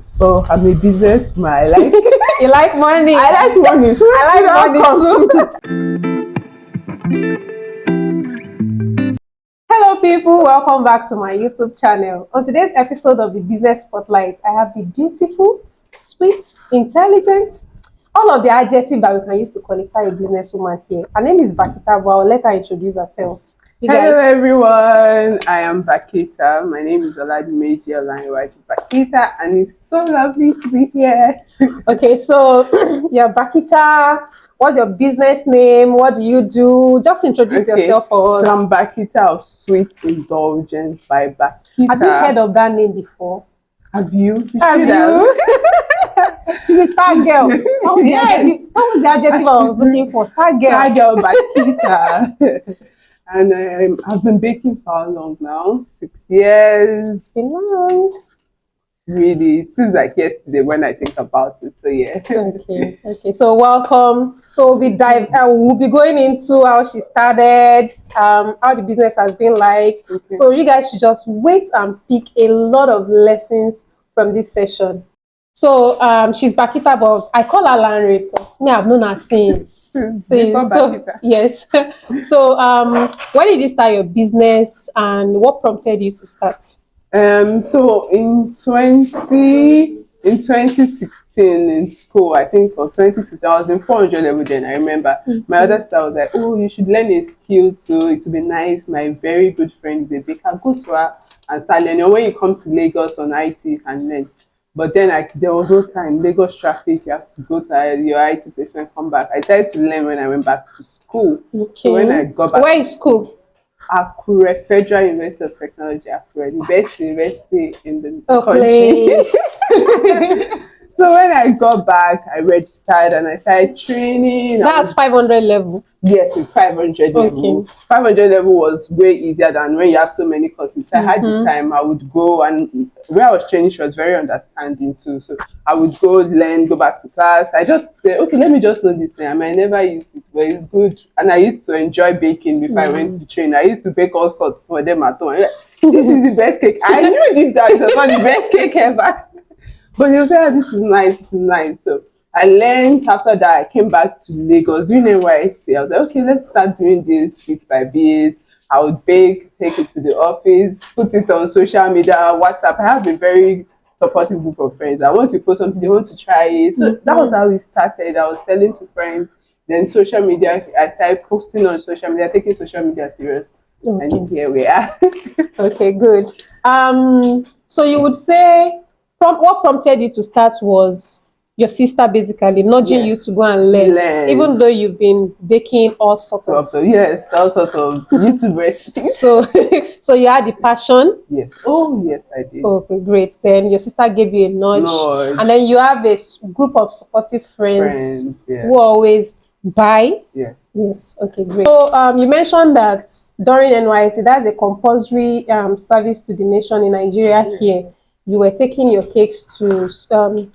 So I'm a businessman. I like You like money? I like money. So I like money too. Hello people, welcome back to my YouTube channel. On today's episode of the Business Spotlight, I have the beautiful, sweet, intelligent, all of the adjectives that we can use to qualify a businesswoman here. Her name is Bakhita, but I'll let her introduce herself. Hello everyone, I am Bakhita. My name is Oladimeji Olaniwaju Bakhita, and it's so lovely to be here. Okay, so yeah, Bakhita, what's your business name? What do you do? Just introduce yourself for us. So I'm Bakhita of Sweet, Indulgence by Bakhita. Have you heard of that name before? Have you? Have you? She's a star girl. What was the adjective I was looking for? Star girl. Star girl Bakhita. And I've been baking for how long now? 6 years. It's been long. Really, it seems like yesterday when I think about it. So yeah. Okay. So welcome. So we'll be going into how she started, how the business has been like. Okay. So you guys should just wait and pick a lot of lessons from this session. So she's Bakhita, but I call her Lanre because me, I've known her since. So, yes. So when did you start your business and what prompted you to start? So in 2016 in school, I think for 2015, I was in 400 level then. I remember my other sister was like, "Oh, you should learn a skill too. It will be nice. My very good friend is a baker. Go to her and start learning. When you come to Lagos on IT, you can learn." But then there was no time. Lagos traffic, you have to go to your IT placement, come back. I started to learn when I went back to school. Okay. So when I got back, where is school? Akure, Federal University of Technology, Akure, the best university in the country. So when I got back, I registered and I started training. That's 500 level. Yes, it's 500 level. 500 level was way easier than when you have so many courses. So I had the time, I would go, and where I was training, she was very understanding too. So I would go learn, go back to class. I just said, okay, let me just know this thing. I might never use it, but it's good. And I used to enjoy baking before I went to train. I used to bake all sorts for them at home. Like, this is the best cake. I knew deep down it was not the best cake ever. But they say, oh, this is nice. So I learned. After that, I came back to Lagos doing NYSC. I was like, okay, let's start doing this bit by bit. I would bake, take it to the office, put it on social media, WhatsApp. I have a very supportive group of friends that once you post something, they want to try it. So that was how it started. I was selling to friends. Then social media, I started posting on social media, taking social media serious. Okay. And here we are. Okay, good. So you would say, what prompted you to start was your sister basically nudging you to go and learn, even though you've been baking all sorts of YouTube recipes. So you had the passion. Yes. Oh yes, I did. Okay, great. Then your sister gave you a nudge. And then you have a group of supportive friends who always buy. Yes. Okay, great. So you mentioned that during NYSC, that's a compulsory service to the nation in Nigeria here. You were taking your cakes to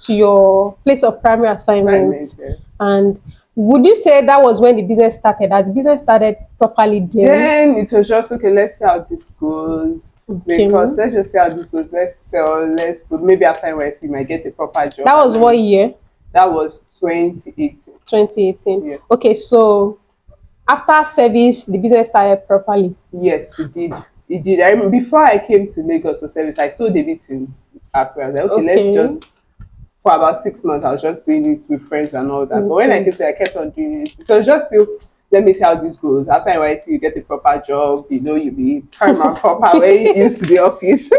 your place of primary assignment. And would you say that was when the business started? As the business started properly then it was just, okay, let's see how this goes. Because let's just see how this goes. Let's sell, maybe after NYSC you might get a proper job. That was what year? That was 2018. 2018. Yes. Okay, so after service, the business started properly. Yes, it did. It did. I remember before I came to Lagos for service, I sold a bit in Accra. Like, okay, let's just, for about 6 months, I was just doing it with friends and all that. But when I came to, I kept on doing it. So just still, let me see how this goes. After NYSC, you get a proper job. You be paramount proper when you used to the office.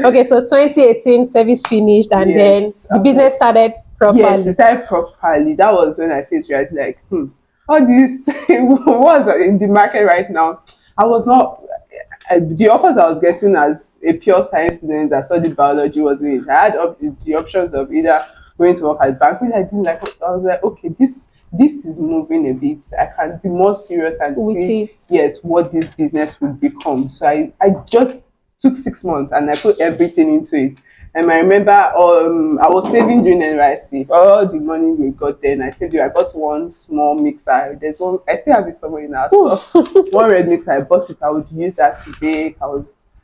Okay, so 2018 service finished, and then the business started properly. Yes, it started properly. That was when I faced reality, like, all this was in the market right now. I was not. The offers I was getting as a pure science student that studied biology wasn't it. I had the options of either going to work at bank, which I didn't like. I was like, okay, this is moving a bit. I can be more serious and see what this business would become. So I just took 6 months and I put everything into it. And I remember I was saving during NYSC. All the money we got then, I saved it. I got one small mixer. There's one, I still have it somewhere in our store. One red mixer, I bought it. I would use that to bake.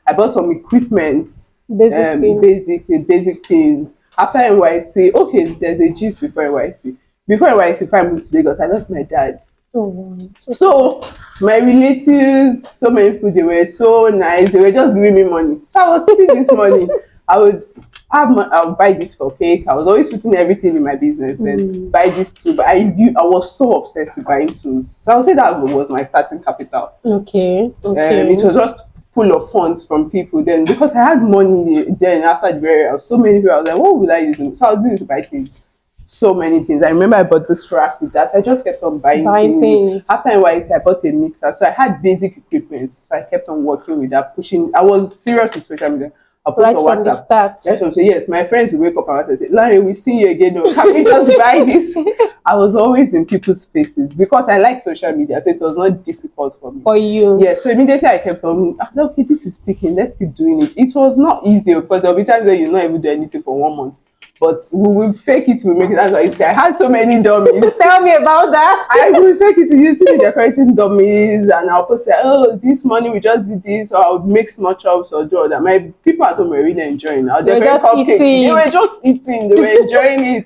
I bought some equipment, basic things. After NYC, okay, there's a gist before NYC. Before NYC, if I moved to Lagos, I lost my dad. Oh, wow. So my relatives, so many people, they were so nice. They were just giving me money. So I was taking this money. I would I would buy this for cake. I was always putting everything in my business. Then buy this too. But I was so obsessed with buying tools. So I would say that was my starting capital. Okay. It was just full of funds from people. Then because I had money, then after the burial, so many people, I was like, what would I use them? So I was using it to buy things. So many things. I remember I bought this rack with that. So I just kept on buying things. After NYC, I bought a mixer. So I had basic equipment. So I kept on working with that, pushing. I was serious with social media. Right from the start. Yes, my friends will wake up and say, Larry, we see you again. No, can we just buy this? I was always in people's faces because I like social media. So it was not difficult for me. For you. Yes, so immediately I kept on, I said, okay, this is speaking. Let's keep doing it. It was not easy because there'll be times where you're not able to do anything for 1 month. But we will fake it, we make it. That's why you say I had so many dummies. Tell me about that. I will fake it. You see me decorating dummies, and I'll post say, "Oh, this morning we just did this," or I'll make small chops or do that. My people at home were really enjoying. I'll decorate cupcakes. They were just eating. They were enjoying it.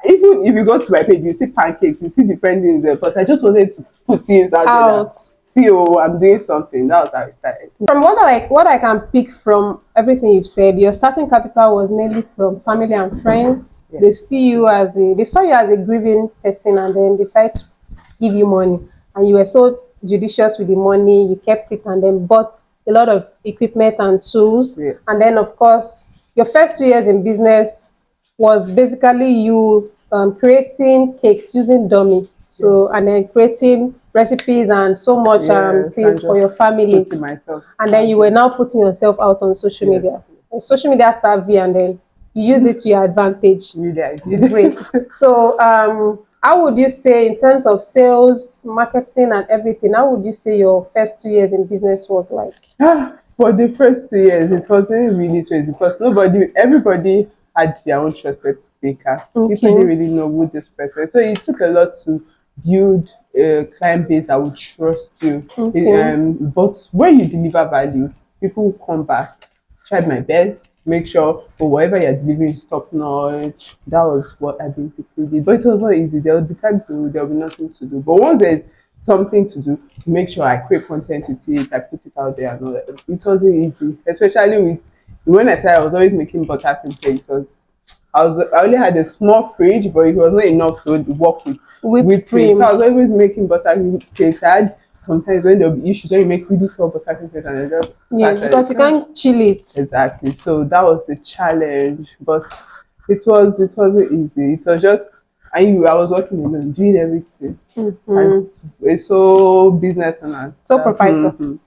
Even if you go to my page, you see pancakes, you see different things there. But I just wanted to put things out there. See, oh, I'm doing something. That was how it started. From what I can pick from everything you've said, your starting capital was mainly from family and friends. Yes. They saw you as a grieving person and then decided to give you money. And you were so judicious with the money, you kept it and then bought a lot of equipment and tools. Yeah. And then of course, your first 2 years in business was basically you creating cakes using dummy. So, and then creating recipes and so much things for your family. And then you were now putting yourself out on social media. Social media savvy, and then you used it to your advantage. Great. So, how would you say in terms of sales, marketing and everything, how would you say your first 2 years in business was like? For the first 2 years, it wasn't really strange because everybody had their own trusted baker. Okay. People didn't really know who this person is. So it took a lot to build a client base that would trust you. Okay. But when you deliver value, people will come back. Tried my best, make sure whatever you're delivering is top notch. That was what I basically did. But it was not easy. There will be times there will be nothing to do. But once there's something to do, make sure I create content with it, I put it out there and all that. It wasn't easy, especially with when I started. I was always making buttercream cakes. I only had a small fridge, but it was not enough to work with whipped cream. So I was always making buttercream cakes. I had sometimes when there'll be issues when you make really small buttercream cakes and I just because you can't chill it. Exactly. So that was a challenge, but it wasn't easy. It was just I was working alone, doing everything. And it's so business and so proprietary.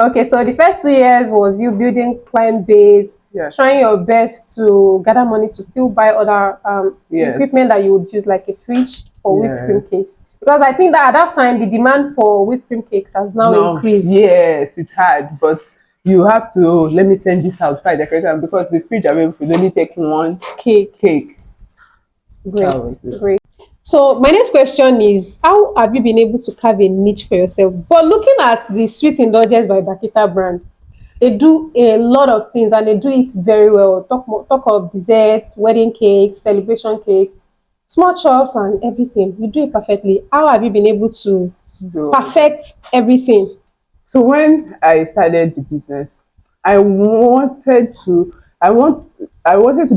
Okay, so the first 2 years was you building client base, trying your best to gather money to still buy other equipment that you would use, like a fridge for whipped cream cakes. Because I think that at that time, the demand for whipped cream cakes has now increased. Yes, it had, but you have to, let me send this out, try decoration, because the fridge available could only take one cake. Great. So my next question is, how have you been able to carve a niche for yourself? But looking at the Sweet Indulgence by Bakhita brand, they do a lot of things and they do it very well. Talk of desserts, wedding cakes, celebration cakes, small chops and everything. You do it perfectly. How have you been able to perfect everything? So when I started the business, I wanted to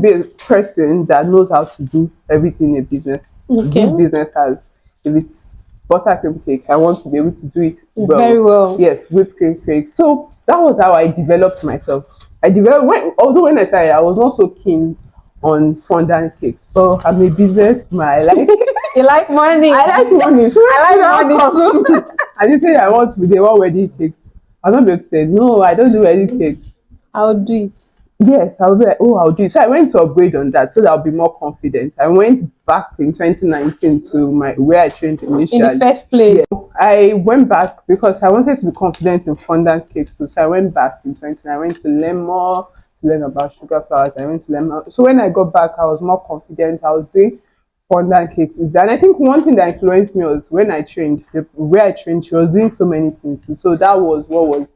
be a person that knows how to do everything in a business. Okay. This business has, if it's buttercream cake, I want to be able to do it very well. Yes, whipped cream cake. So that was how I developed myself. Although when I started, I was not so keen on fondant cakes. But I'm a businessman. I like you like money. I like money. So I like money too. I didn't say I want to be the one wedding cakes. I'll not be able to say no, I don't do wedding cakes. I'll do it. Yes, I'll be like, I'll do it. So I went to upgrade on that so that I'll be more confident. I went back in 2019 to where I trained initially. In the first place. Yeah. I went back because I wanted to be confident in fondant cakes. So I went back in 2019. I went to learn more, to learn about sugar flowers. I went to learn more. So when I got back, I was more confident. I was doing fondant cakes. And I think one thing that influenced me was when I trained, where I trained, she was doing so many things. So that was what was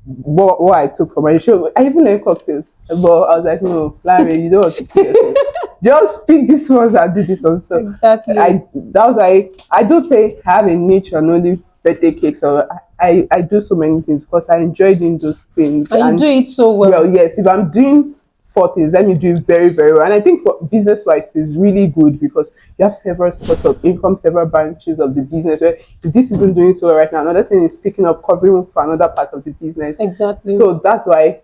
what I took from my show. I even learned cocktails, but I was like, no, Larry, you don't want to kill yourself. Just pick this ones and do this one. So exactly. That was why I don't say I have a niche on only birthday cakes, or I do so many things because I enjoy doing those things. And you do it so well. Well, yes, if I'm doing 4 things, let me do it very, very well. And I think for business wise, it's really good because you have several sorts of income, several branches of the business. Where if this isn't doing so well right now, another thing is picking up, covering for another part of the business. Exactly. So that's why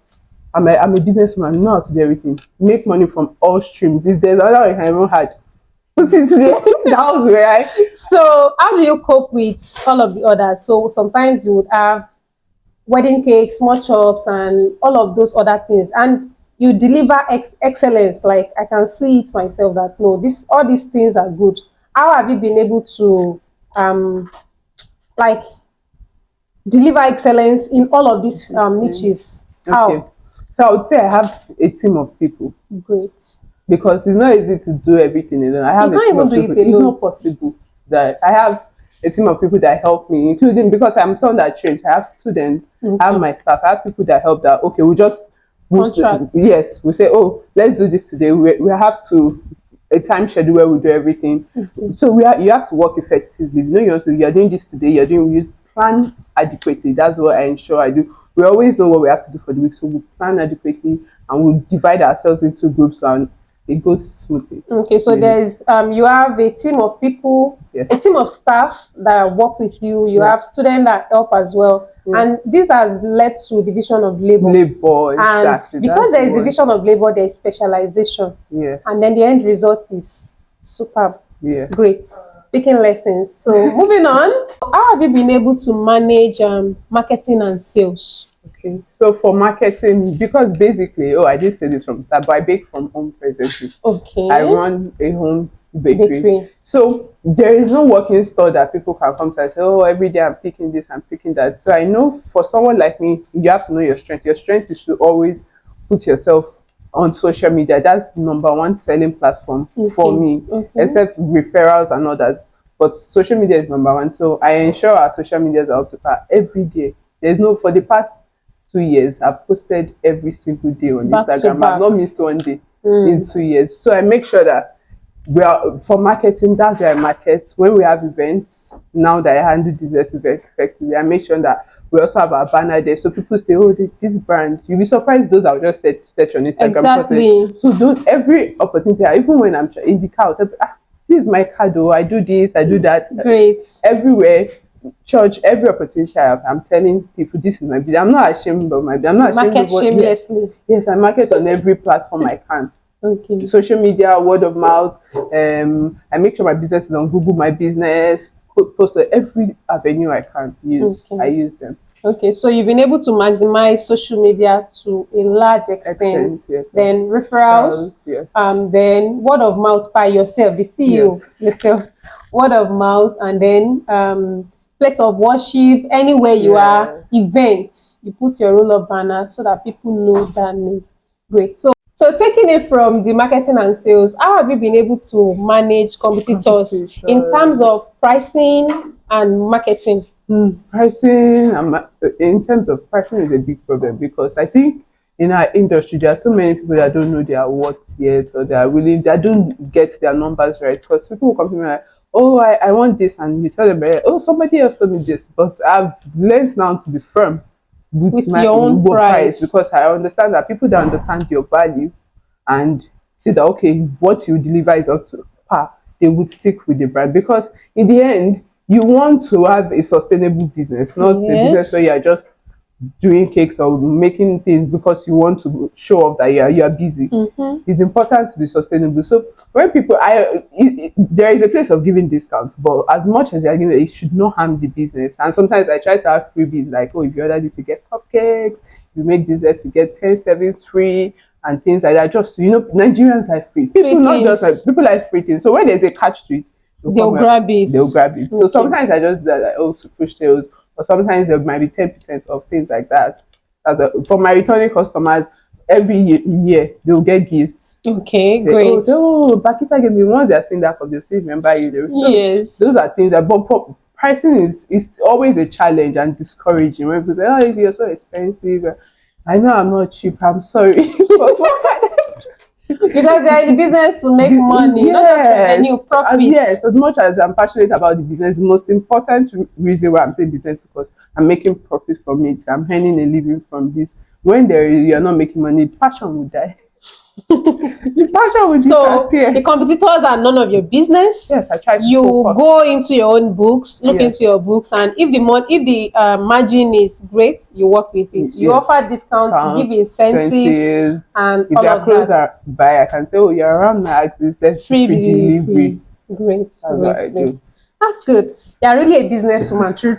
I'm a businessman, know how to do everything, make money from all streams. If there's another one I haven't had, put it today. That was where I. So how do you cope with all of the others? So sometimes you would have wedding cakes, small chops, and all of those other things, and you deliver excellence. Like I can see it myself that no, all these things are good. How have you been able to like deliver excellence in all of these niches? How? Okay. So I would say I have a team of people. Great. Because it's not easy to do everything alone. I have a team of people. It's not possible that I have a team of people that help me, including because I'm someone that trains. I have students, I have my staff, I have people that help that, okay, we just yes, we say, oh, let's do this today. We have to a time schedule where we do everything. So you have to work effectively. You know, you're doing this today, you plan adequately. That's what I ensure I do. We always know what we have to do for the week, so we plan adequately and we divide ourselves into groups and it goes smoothly. Okay, so there's you have a team of people, a team of staff that work with you. You have students that help as well, and this has led to division of labor. Exactly. And because there is division of labor, there is specialization. Yes. And then the end result is superb. Yeah. Great. Taking lessons. So moving on, how have you been able to manage marketing and sales? Okay, so for marketing, because basically, I did say this from the start, but I bake from home presently. Okay. I run a home bakery. So there is no working store that people can come to and say, oh, every day I'm picking this, I'm picking that. So I know for someone like me, you have to know your strength. Your strength is to always put yourself on social media. That's the #1 selling platform for me, except referrals and all that. But social media is #1. So I ensure our social medias are up to par every day. There's no, for the past 2 years, I've posted every single day on Instagram. I've not missed one day in 2 years. So I make sure that for marketing, that's where I market. When we have events, now that I handle desserts very effectively, I make sure that we also have our banner there. So people say, oh, this brand, you'll be surprised those I'll just search on Instagram. Exactly. So those, every opportunity, even when I'm in the car, this is my card, I do this, I do that. Great. Everywhere. Church, every opportunity I have, I'm telling people this is my business. I'm not ashamed of my business. I'm not ashamed market shamelessly. Yes, I market on every platform I can. Okay. Social media, word of mouth. I make sure my business is on Google My Business. Post on every avenue I can use. I use them. Okay, so you've been able to maximize social media to a large extent. Yes. Then referrals, then word of mouth by yourself, the CEO yourself, word of mouth, and then place of worship, anywhere you are, events, you put your roll-up banner so that people know that name. Great. So taking it from the marketing and sales, how have you been able to manage competitors in terms of pricing and marketing? Pricing, in terms of pricing, is a big problem because I think in our industry there are so many people that don't know their worth yet, or that don't get their numbers right. Because people will come to me like, oh, I want this, and you tell them, oh, somebody else told me this. But I've learned now to be firm with my your own price, because I understand that people that understand your value and see that, okay, what you deliver is up to par, they would stick with the brand. Because in the end, you want to have a sustainable business, not a business where you're just doing cakes or making things because you want to show off that you're busy. It's important to be sustainable. So when people, there is a place of giving discounts, but as much as you're giving, it should not harm the business. And sometimes I try to have freebies like, oh, if you order this, you get cupcakes. If you make desserts, you get 10 servings free and things like that. Just so you know, Nigerians like free. People like free things. So when there's a catch to it, they'll grab it. So sometimes I just do that, like, to push sales. Or sometimes there might be 10% of things like that. For my returning customers, every year they'll get gifts. Okay, great. Bakhita gave me, once they're seeing that, they'll still remember you. Yes. Those are things that, but pricing is always a challenge and discouraging when people say, "Oh, you're so expensive." I know I'm not cheap. I'm sorry, but what because they're in the business to make money, yes, not just revenue, profit. Yes, as much as I'm passionate about the business, the most important reason why I'm saying business is because I'm making profit from it. I'm earning a living from this. When you're not making money, passion will die. The passion will disappear. The competitors are none of your business. Yes, I try to you focus. Go into your own books, look into your books, and if the margin is great, you work with it. You offer discounts, you give incentives, and if all your of clothes that. are buy, I can say, "Oh, you're around now. It's free delivery." Great. That's good. You're really a businesswoman, true.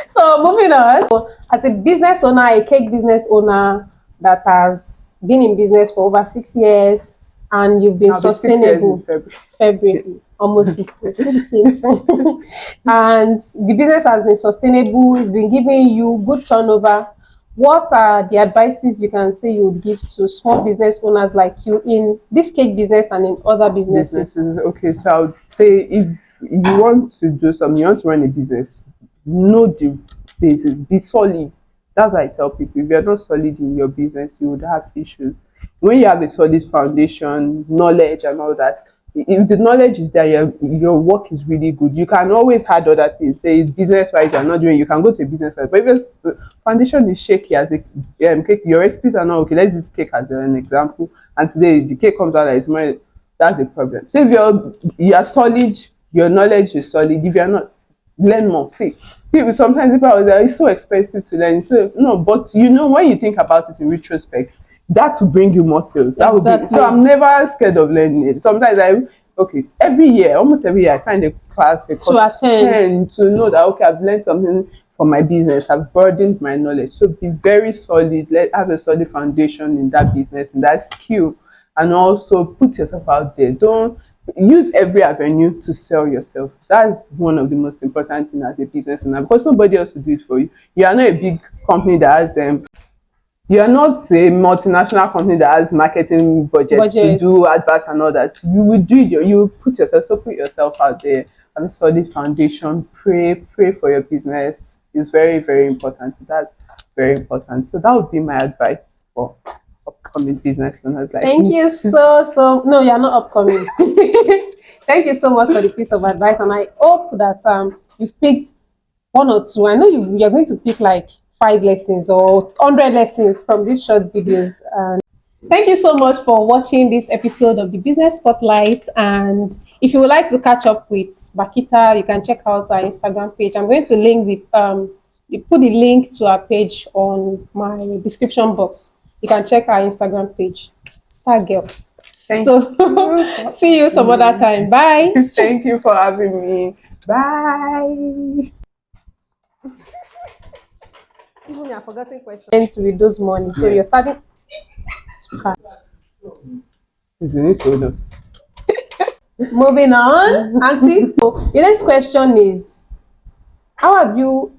So moving on. So, as a business owner, a cake business owner that has been in business for over 6 years, and you've been sustainable. February, almost 6 years. And the business has been sustainable. It's been giving you good turnover. What are the advices you can say you would give to small business owners like you in this cake business and in other businesses? Okay, so I would say if you want to do something, you want to run a business, know the basis, be solid. That's what I tell people. If you're not solid in your business, you would have issues. When you have a solid foundation, knowledge and all that, if the knowledge is there, your work is really good. You can always add other things. Say business wise, you're not doing. You can go to a business side, but if your foundation is shaky as a cake, your recipes are not okay. Let's use cake as an example. And today the cake comes out like it's more. That's a problem. So if you're solid, your knowledge is solid. If you're not, learn more. See, sometimes people are like, it's so expensive to learn. So no, but when you think about it in retrospect, that will bring you more sales. That will be so. I'm never scared of learning it. Sometimes almost every year, I find a class, a course to attend to know that I've learned something for my business. I've broadened my knowledge. So be very solid. Have a solid foundation in that business, in that skill, and also put yourself out there. Don't use every avenue to sell yourself. That's one of the most important things as a business owner, because nobody else will do it for you. You are not a big company that has you are not a multinational company that has marketing budgets to do adverts and all that. You will do it. You will put yourself out there. Have a solid foundation. Pray for your business. It's very, very important. That's very important. So that would be my advice for upcoming business owners like Thank you so. No, you're not upcoming. Thank you so much for the piece of advice, and I hope that you've picked one or two. I know you're going to pick like 5 lessons or 100 lessons from these short videos. And thank you so much for watching this episode of the Business Spotlight. And if you would like to catch up with Bakhita, you can check out our Instagram page. I'm going to put the link to our page on my description box. You can check our Instagram page. Star Girl. Thank you. See you some other time. Bye. Thank you for having me. Bye. Even you are forgetting questions to read those money. So you're starting. Moving on, Auntie. So the next question is, how have you